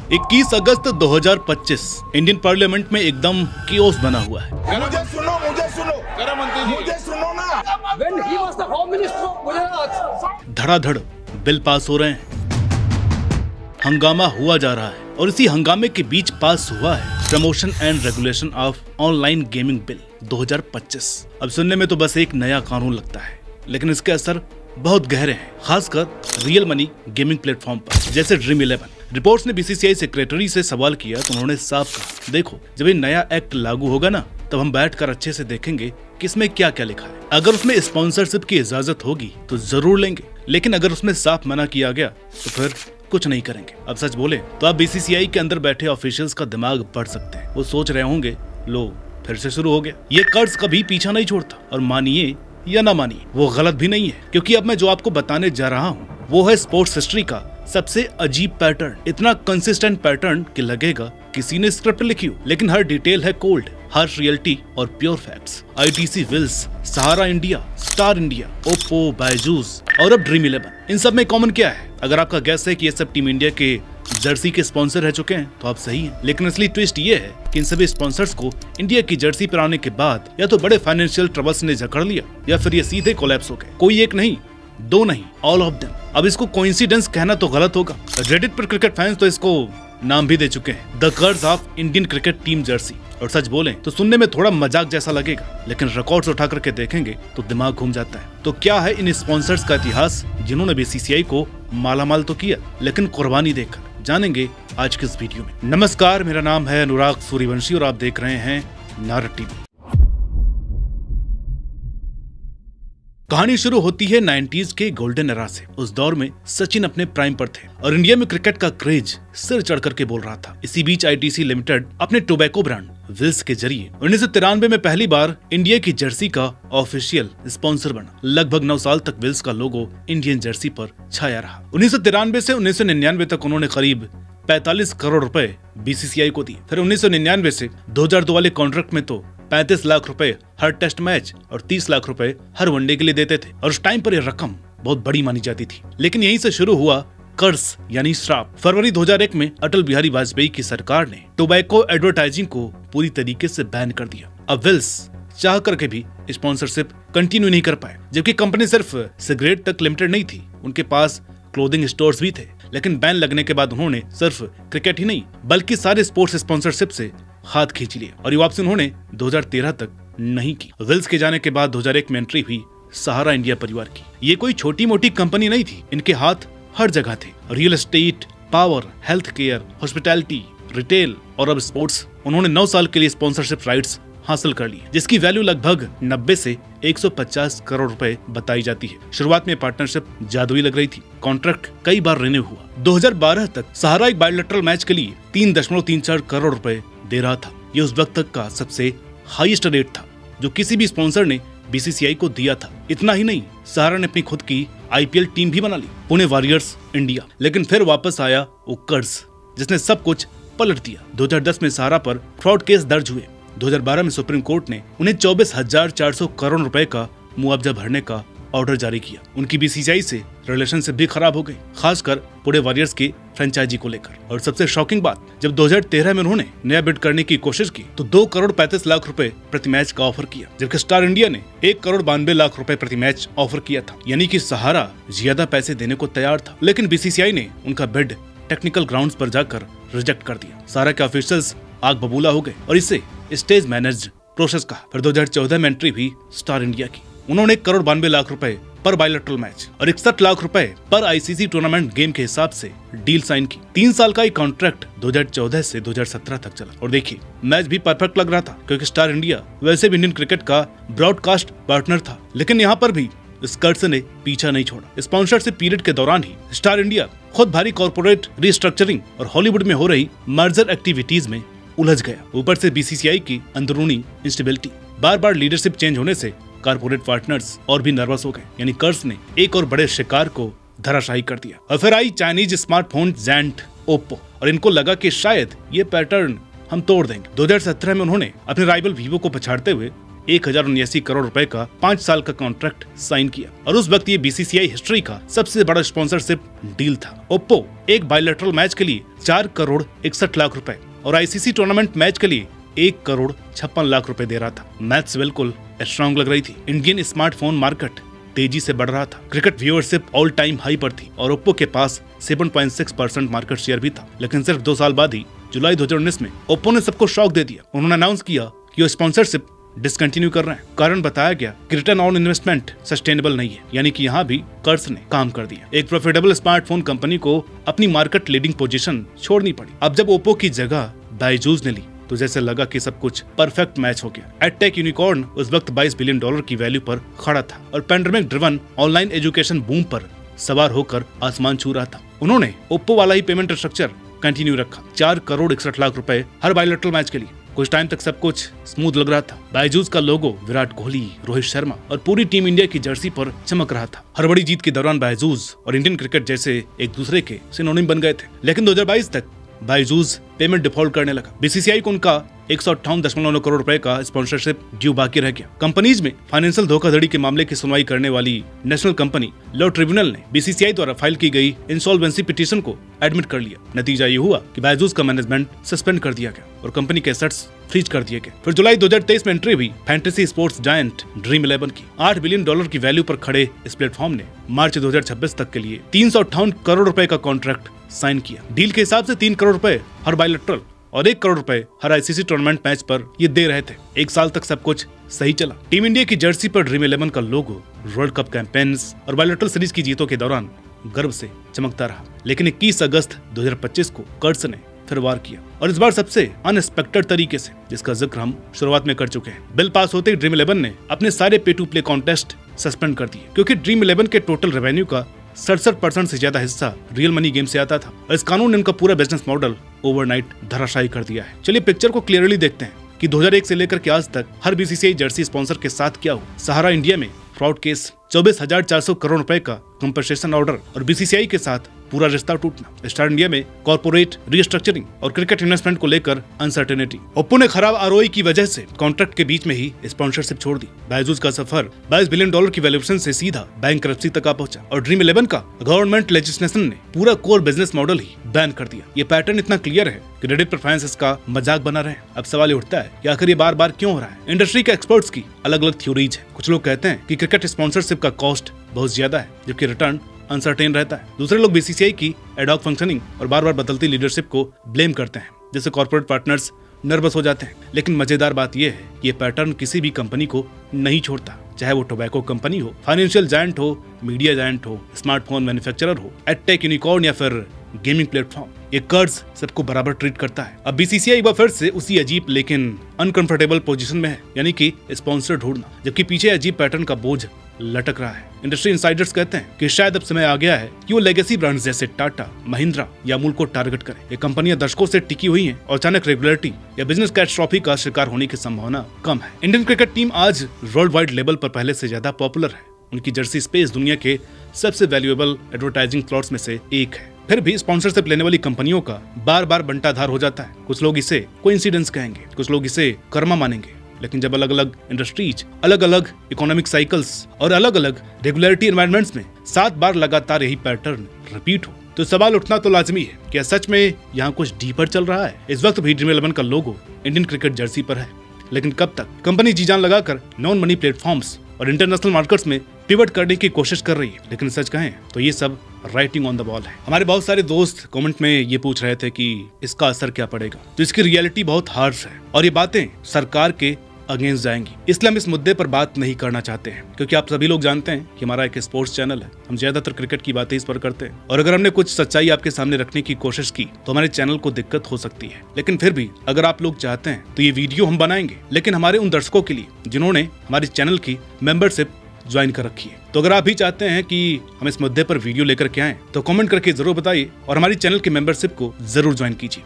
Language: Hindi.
21 अगस्त 2025 इंडियन पार्लियामेंट में एकदम कियोस बना हुआ है। मुझे सुनो मुझे सुनो ना। When he was the Home Minister of Gujarat, धड़ाधड़ बिल पास हो रहे हैं, हंगामा हुआ जा रहा है और इसी हंगामे के बीच पास हुआ है promotion and regulation of online gaming bill 2025। अब सुनने में तो बस एक नया कानून लगता है, लेकिन इसके असर बहुत गहरे हैं, खासकर रियल मनी गेमिंग प्लेटफॉर्म पर जैसे Dream11। रिपोर्ट्स ने बीसीसीआई सेक्रेटरी से सवाल किया तो उन्होंने साफ कहा, देखो जब ये नया एक्ट लागू होगा ना, तब हम बैठकर अच्छे से देखेंगे कि इसमें क्या क्या लिखा है। अगर उसमें स्पॉन्सरशिप की इजाजत होगी तो जरूर लेंगे, लेकिन अगर उसमें साफ मना किया गया तो फिर कुछ नहीं करेंगे। अब सच बोले तो आप बीसीसीआई के अंदर बैठे ऑफिशियल्स का दिमाग बढ़ सकते हैं। वो सोच रहे होंगे, लो फिर से शुरू हो गया। ये कर्ज कभी पीछा नहीं छोड़ता, और मानिए या ना मानिए वो गलत भी नहीं है, क्योंकि अब मैं जो आपको बताने जा रहा हूँ वो है स्पोर्ट्स हिस्ट्री का सबसे अजीब पैटर्न। इतना कंसिस्टेंट पैटर्न कि लगेगा किसी ने स्क्रिप्ट लिखी हो, लेकिन हर डिटेल है कोल्ड, हार्श रियलिटी और pure facts. ITC Wills, Sahara India, Star India, Oppo, Byju's और अब Dream11, इन सब में कॉमन क्या है? अगर आपका गैस है कि ये सब टीम इंडिया के जर्सी के स्पॉन्सर रह चुके हैं तो आप सही हैं, लेकिन असली ट्विस्ट ये है कि इन सभी स्पॉन्सर्स को इंडिया की जर्सी पर आने के बाद या तो बड़े फाइनेंशियल ट्रबल्स ने जकड़ लिया या फिर ये सीधे कोलैप्स हो गए। कोई एक नहीं, दो नहीं, ऑल ऑफ देम। अब इसको कोइंसिडेंस कहना तो गलत होगा। रेडिट पर क्रिकेट फैंस तो इसको नाम भी दे चुके हैं, द कर्ज of Indian cricket team Jersey. और सच बोलें तो सुनने में थोड़ा मजाक जैसा लगेगा, लेकिन रिकॉर्ड्स उठा करके देखेंगे तो दिमाग घूम जाता है। तो क्या है इन स्पॉन्सर्स का इतिहास जिन्होंने बीसीसीआई को मालामाल तो किया, लेकिन कुर्बानी देकर जानेंगे आज के इस वीडियो में। नमस्कार, मेरा नाम है अनुराग सूर्यवंशी और आप देख रहे हैं नारद टीवी। कहानी शुरू होती है 90s के गोल्डन एरा से। उस दौर में सचिन अपने प्राइम पर थे और इंडिया में क्रिकेट का क्रेज सिर चढ़ करके बोल रहा था। इसी बीच आईटीसी लिमिटेड अपने टोबैको ब्रांड विल्स के जरिए 1993 में पहली बार इंडिया की जर्सी का ऑफिशियल स्पॉन्सर बना। लगभग 9 साल तक विल्स का लोगो इंडियन जर्सी पर छाया रहा। 1993 से 1999 तक उन्होंने करीब 45 करोड़ रुपए बीसीसीआई को दिए। फिर 1999 से 2002 वाले कॉन्ट्रैक्ट में तो 35 लाख रुपए हर टेस्ट मैच और 30 लाख रुपए हर वनडे के लिए देते थे, और उस टाइम पर यह रकम बहुत बड़ी मानी जाती थी। लेकिन यहीं से शुरू हुआ कर्ज यानी श्राप। फरवरी 2001 में अटल बिहारी वाजपेयी की सरकार ने टोबैको एडवर्टाइजिंग को पूरी तरीके से बैन कर दिया। अब विल्स चाह करके भी स्पॉन्सरशिप कंटिन्यू नहीं कर पाए, जबकि कंपनी सिर्फ सिगरेट तक लिमिटेड नहीं थी, उनके पास क्लोथिंग स्टोर्स भी थे। लेकिन बैन लगने के बाद उन्होंने सिर्फ क्रिकेट ही नहीं बल्कि सारे स्पोर्ट्स स्पॉन्सरशिप से हाथ खींच लिए, और ये वापसी उन्होंने 2013 तक नहीं की। विल्स के जाने के बाद 2001 में एंट्री हुई सहारा इंडिया परिवार की। ये कोई छोटी मोटी कंपनी नहीं थी, इनके हाथ हर जगह थे। Real estate, power, health care, hospitality, retail और अब स्पोर्ट्स। उन्होंने 9 साल के लिए स्पॉन्सरशिप राइट्स हासिल कर ली, जिसकी वैल्यू लगभग 90 से 150 करोड़ रुपए बताई जाती है। शुरुआत में पार्टनरशिप जादुई लग रही थी, कॉन्ट्रैक्ट कई बार रिन्यू हुआ। 2012 तक सहारा एक बायलैटरल मैच के लिए 3.34 करोड़ रुपए दे रहा था। ये उस वक्त तक का सबसे हाईएस्ट रेट था जो किसी भी स्पॉन्सर ने बीसीसीआई को दिया था। इतना ही नहीं, सहारा ने अपनी खुद की आईपीएल टीम भी बना ली, पुणे वॉरियर्स इंडिया। लेकिन फिर वापस आया वो कर्ज जिसने सब कुछ पलट दिया। 2010 में सहारा पर फ्रॉड केस दर्ज हुए। 2012 में सुप्रीम कोर्ट ने उन्हें 24,400 करोड़ रुपए का मुआवजा भरने का ऑर्डर जारी किया। उनकी बीसीसीआई से रिलेशनशिप भी खराब हो गई, खासकर पुणे वॉरियर्स की फ्रेंचाइजी को लेकर। और सबसे शॉकिंग बात, जब 2013 में उन्होंने नया बिड करने की कोशिश की तो 2 करोड़ 35 लाख रुपए प्रति मैच का ऑफर किया, जबकि स्टार इंडिया ने 1 करोड़ 92 लाख रुपए प्रति मैच ऑफर किया था। यानी कि सहारा ज्यादा पैसे देने को तैयार था, लेकिन बीसीसीआई ने उनका बिड टेक्निकल ग्राउंड्स पर जाकर रिजेक्ट कर दिया। सहारा के ऑफिशियल्स आग बबूला हो गए और इसे स्टेज मैनेज्ड प्रोसेस कहा। फिर 2014 में एंट्री हुई स्टार इंडिया की। उन्होंने 1 करोड़ 92 लाख रुपए पर बायलैटरल मैच और 61 लाख रुपए पर आईसीसी टूर्नामेंट गेम के हिसाब से डील साइन की। 3 साल का एक कॉन्ट्रैक्ट 2014 से 2017 तक चला। और देखिए, मैच भी परफेक्ट लग रहा था, क्योंकि स्टार इंडिया वैसे भी इंडियन क्रिकेट का ब्रॉडकास्ट पार्टनर था। लेकिन यहाँ पर भी इस कर्ज ने पीछा नहीं छोड़ा। स्पॉन्सरशिप पीरियड के दौरान ही स्टार इंडिया खुद भारी कॉर्पोरेट रिस्ट्रक्चरिंग और हॉलीवुड में हो रही मर्जर एक्टिविटीज में उलझ गया। ऊपर से बीसीसीआई की अंदरूनी इंस्टेबिलिटी, बार बार लीडरशिप चेंज होने से कारपोरेट पार्टनर्स और भी नर्वस हो गए। यानी कर्ज ने एक और बड़े शिकार को धराशायी कर दिया। और फिर आई चाइनीज स्मार्टफोन जायंट ओप्पो, और इनको लगा कि शायद ये पैटर्न हम तोड़ देंगे। 2017 में उन्होंने अपने राइवल वीवो को पछाड़ते हुए 1079 करोड़ रुपए का 5 साल का कॉन्ट्रैक्ट साइन किया और उस वक्त ये बीसीसीआई हिस्ट्री का सबसे बड़ा स्पॉन्सरशिप डील था। ओप्पो एक बायलैटरल मैच के लिए 4 करोड़ 61 लाख रुपए और आईसीसी टूर्नामेंट मैच के लिए 1 करोड़ 56 लाख रुपए दे रहा था। मैथ्स बिल्कुल स्ट्रॉन्ग लग रही थी। इंडियन स्मार्टफोन मार्केट तेजी से बढ़ रहा था। Cricket viewership all time high पर थी और ओप्पो के पास 7.6% मार्केट शेयर भी था। लेकिन सिर्फ 2 साल बाद ही जुलाई 2019 में ओप्पो ने सबको शॉक दे दिया। उन्होंने अनाउंस किया कि वो स्पॉन्सरशिप डिसकंटिन्यू कर रहे हैं। कारण बताया गया कि रिटर्न ऑन इन्वेस्टमेंट सस्टेनेबल नहीं है, यानी कि यहाँ भी कर्ज ने काम कर दिया। एक प्रॉफिटेबल स्मार्टफोन कंपनी को अपनी मार्केट लीडिंग पोजीशन छोड़नी पड़ी। अब जब ओप्पो की जगह बायजूस ने ली तो जैसे लगा कि सब कुछ परफेक्ट मैच हो गया। एडटेक यूनिकॉर्न उस वक्त $22 बिलियन की वैल्यू पर खड़ा था और pandemic driven online education boom पर सवार होकर आसमान छू रहा था। उन्होंने ओप्पो वाला ही पेमेंट स्ट्रक्चर कंटिन्यू रखा। 4 करोड़ 61 लाख रुपए हर बायलैटरल मैच के लिए। कुछ टाइम तक सब कुछ स्मूथ लग रहा था। बायजूस का लोगो विराट कोहली, रोहित शर्मा और पूरी टीम इंडिया की जर्सी पर चमक रहा था। हर बड़ी जीत के दौरान बायजूस और इंडियन क्रिकेट जैसे एक दूसरे के सिनोनिम बन गए थे। लेकिन 2022 तक बायजूस पेमेंट डिफॉल्ट करने लगा। बीसीसीआई को उनका 158.9 करोड़ रुपए का स्पॉन्सरशिप ड्यू बाकी रह गया। कंपनीज में फाइनेंशियल धोखाधड़ी के मामले की सुनवाई करने वाली नेशनल कंपनी लॉ ट्रिब्यूनल ने बीसीसीआई द्वारा फाइल की गई इंसॉल्वेंसी पिटीशन को एडमिट कर लिया। नतीजा ये हुआ कि बायजूस का मैनेजमेंट सस्पेंड कर दिया गया और कंपनी के एसेट्स फ्रीज कर दिए गए। फिर जुलाई 2023 में एंट्री हुई फैंटेसी स्पोर्ट्स जायंट ड्रीम 11 की। $8 बिलियन की वैल्यू पर खड़े इस प्लेटफॉर्म ने मार्च 2026 तक के लिए 358 करोड़ रुपए का कॉन्ट्रैक्ट साइन किया। डील के हिसाब से 3 करोड़ रुपए हर बायलैटरल और 1 करोड़ रुपए हर आईसीसी टूर्नामेंट मैच पर ये दे रहे थे। 1 साल तक सब कुछ सही चला। टीम इंडिया की जर्सी पर ड्रीम 11 का लोगो वर्ल्ड कप कैंपेन्स और बायलैटरल सीरीज की जीतों के दौरान गर्व से चमकता रहा। लेकिन 21 अगस्त 2025 को कर्ज ने फिर वार किया और इस बार सबसे अनएक्सपेक्टेड तरीके से, जिसका जिक्र हम शुरुआत में कर चुके हैं। बिल पास होते ही ड्रीम 11 ने अपने सारे पे टू प्ले कॉन्टेस्ट सस्पेंड कर दिए क्योंकि ड्रीम 11 के टोटल रेवेन्यू का 67% से ज्यादा हिस्सा रियल मनी गेम से आता था और इस कानून ने उनका पूरा बिजनेस मॉडल ओवरनाइट धराशायी कर दिया है। चलिए पिक्चर को क्लियरली देखते हैं कि 2001 से लेकर के आज तक हर बीसीसीआई जर्सी स्पॉन्सर के साथ क्या हुआ। सहारा इंडिया में फ्रॉड केस, 24,400 करोड़ रुपए का कंपनसेशन ऑर्डर और बीसीसीआई के साथ पूरा रिश्ता टूटना। स्टार इंडिया में कॉर्पोरेट रीस्ट्रक्चरिंग और क्रिकेट इन्वेस्टमेंट को लेकर अनसर्टेनिटी। ओप्पो ने खराब आरओआई की वजह से कॉन्ट्रैक्ट के बीच में ही स्पॉन्सरशिप छोड़ दी। बायजूस का सफर $22 बिलियन की वैल्यूएशन से सीधा बैंकरप्सी तक आ पहुंचा और ड्रीम 11 का गवर्नमेंट लेजिस्लेशन ने पूरा कोर बिजनेस मॉडल ही बैन कर दिया। ये पैटर्न इतना क्लियर है कि रेडिट पर फैंस इसका मजाक बना रहे हैं। अब सवाल ये उठता है कि आखिर ये बार बार क्यों हो रहा है। इंडस्ट्री के एक्सपर्ट्स की अलग अलग थ्योरीज है। कुछ लोग कहते हैं कि क्रिकेट स्पॉन्सरशिप का कॉस्ट बहुत ज्यादा है जबकि रिटर्न अनसर्टेन रहता है। दूसरे लोग बीसीसीआई की एडॉक फंक्शनिंग और बार बार बदलती लीडरशिप को ब्लेम करते हैं, जिससे कॉर्पोरेट पार्टनर्स नर्वस हो जाते हैं। लेकिन मजेदार बात यह है कि ये पैटर्न किसी भी कंपनी को नहीं छोड़ता, चाहे वो टोबैको कंपनी हो, फाइनेंशियल जायंट हो, मीडिया जायंट हो, स्मार्टफोन मैन्युफैक्चरर हो, एडटेक यूनिकॉर्न या फिर गेमिंग प्लेटफॉर्म। ये कर्ज सबको बराबर ट्रीट करता है। अब बीसीसीआई एक बार फिर से उसी अजीब लेकिन अनकंफर्टेबल पोजीशन में है, यानी कि स्पॉन्सर ढूंढना, जबकि पीछे अजीब पैटर्न का बोझ लटक रहा है। इंडस्ट्री इनसाइडर्स कहते हैं कि शायद अब समय आ गया है कि वो लेगेसी ब्रांड्स जैसे टाटा, महिंद्रा या अमूल को टारगेट करें। ये कंपनियां दशकों से टिकी हुई हैं और अचानक रेगुलेटरी या बिजनेस कैटास्ट्रॉफी का शिकार होने की संभावना कम है। इंडियन क्रिकेट टीम आज वर्ल्ड वाइड लेवल पर पहले से ज्यादा पॉपुलर है। उनकी जर्सी स्पेस दुनिया के सबसे वैल्यूएबल एडवर्टाइजिंग स्लॉट्स में से एक है। फिर भी स्पॉन्सरशिप लेने वाली कंपनियों का बार बार बंटाधार हो जाता है। कुछ लोग इसे कोइंसिडेंस कहेंगे, कुछ लोग इसे कर्मा मानेंगे। लेकिन जब अलग अलग इंडस्ट्रीज, अलग अलग इकोनॉमिक साइकिल्स और अलग अलग रेगुलेटरी एनवायरनमेंट्स में 7 बार लगातार यही पैटर्न रिपीट हो, तो सवाल उठना तो लाजमी है, क्या सच में यहाँ कुछ डीपर चल रहा है। इस वक्त भी ड्रीम 11 का लोगो इंडियन क्रिकेट जर्सी पर है, लेकिन कब तक कंपनी जी जान लगाकर नॉन मनी प्लेटफॉर्म्स और इंटरनेशनल मार्केट्स में पिवट करने की कोशिश कर रही है। लेकिन सच कहें तो ये सब राइटिंग ऑन द वॉल है। हमारे बहुत सारे दोस्त कमेंट में ये पूछ रहे थे कि इसका असर क्या पड़ेगा, तो इसकी रियलिटी बहुत हार्श है और ये बातें सरकार के अगेंस्ट जाएंगी। इसलिए हम इस मुद्दे पर बात नहीं करना चाहते हैं, क्योंकि आप सभी लोग जानते हैं कि हमारा एक स्पोर्ट्स चैनल है। हम ज्यादातर क्रिकेट की बातें इस पर करते हैं और अगर हमने कुछ सच्चाई आपके सामने रखने की कोशिश की तो हमारे चैनल को दिक्कत हो सकती है। लेकिन फिर भी अगर आप लोग चाहते हैं तो ये वीडियो हम बनाएंगे, लेकिन हमारे उन दर्शकों के लिए जिन्होंने हमारे चैनल की मेंबरशिप ज्वाइन कर रखी है। तो अगर आप भी चाहते हैं कि हम इस मुद्दे पर वीडियो लेकर के आएं तो कमेंट करके जरूर बताइए और हमारी चैनल की मेंबरशिप को जरूर ज्वाइन कीजिए।